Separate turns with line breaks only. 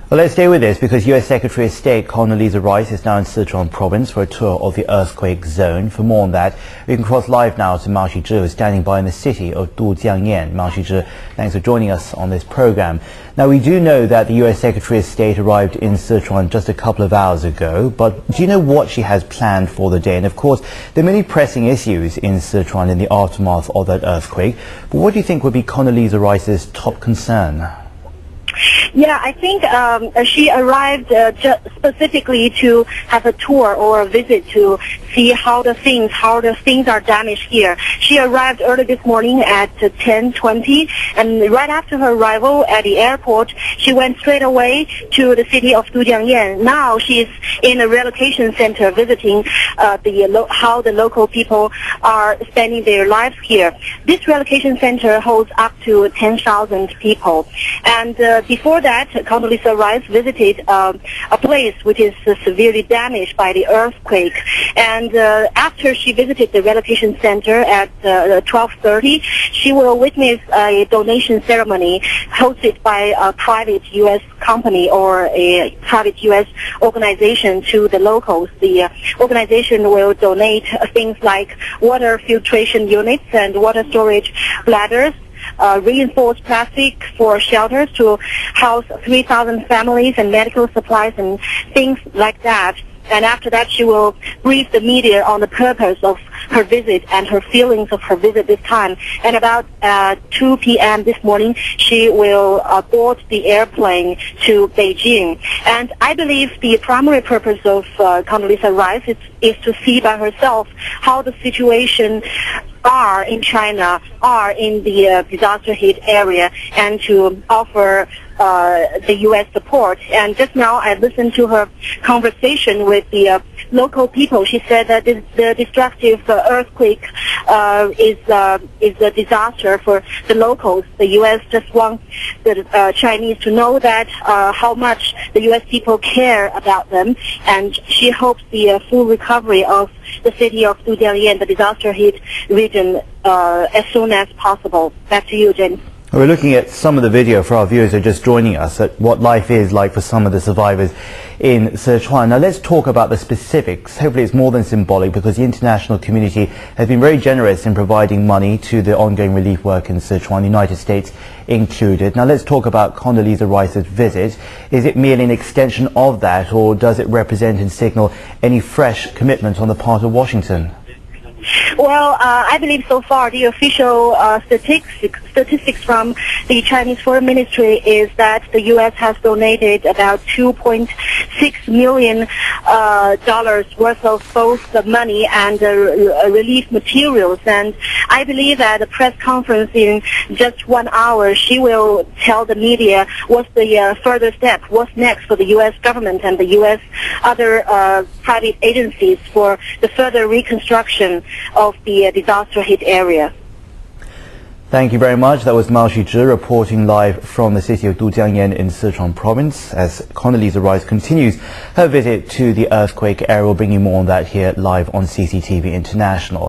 Well, let's stay with this because U.S. Secretary of State Condoleezza Rice is now in Sichuan province for a tour of the earthquake zone. For more on that, we can cross live now to Mao Shizhi, who's standing by in the city of Dujiangyan. Mao Shizhi, thanks for joining us on this program. Now, we do know that the U.S. Secretary of State arrived in Sichuan just a couple of hours ago, but do you know what she has planned for the day? And of course, there are many pressing issues in Sichuan in the aftermath of that earthquake. But what do you think would be Condoleezza Rice's top concern?
Yeah, I think she arrived specifically to have a tour or a visit to see how the things are damaged here. She arrived early this morning at 10:20, and right after her arrival at the airport, she went straight away to the city of Dujiangyan. Now she's in a relocation center visiting how the local people are spending their lives here. This relocation center holds up to 10,000 people, and before that, Condoleezza Rice visited a place which is severely damaged by the earthquake. And after she visited the relocation center at 12:30, she will witness a donation ceremony hosted by a private U.S. company or a private U.S. organization to the locals. The organization will donate things like water filtration units and water storage bladders, reinforced plastic for shelters to house 3,000 families, and medical supplies and things like that. And after that, she will brief the media on the purpose of her visit and her feelings of her visit this time. And about 2 p.m. this morning, she will board the airplane to Beijing. And I believe the primary purpose of Condoleezza Rice is to see by herself how the situation are in China, are in the disaster-hit area, and to offer the U.S. support. And just now I listened to her conversation with the local people. She said that the destructive earthquake is a disaster for the locals. The U.S. just wants the Chinese to know that how much the U.S. people care about them, and she hopes the full recovery of the city of Dujiangyan, the disaster-hit region, as soon as possible. Back to you, James.
We're looking at some of the video for our viewers who are just joining us at what life is like for some of the survivors in Sichuan. Now let's talk about the specifics. Hopefully it's more than symbolic because the international community has been very generous in providing money to the ongoing relief work in Sichuan, the United States included. Now let's talk about Condoleezza Rice's visit. Is it merely an extension of that, or does it represent and signal any fresh commitment on the part of Washington?
Well, I believe so far the official statistics from the Chinese Foreign Ministry is that the U.S. has donated about $2.6 million worth of both the money and relief materials. And I believe at a press conference in just 1 hour, she will tell the media what's the further step, what's next for the U.S. government and the U.S. other private agencies for the further reconstruction of the disaster-hit area.
Thank you very much. That was Mao Shizhi reporting live from the city of Dujiangyan in Sichuan province as Condoleezza Rice continues her visit to the earthquake area. We'll bring you more on that here live on CCTV International.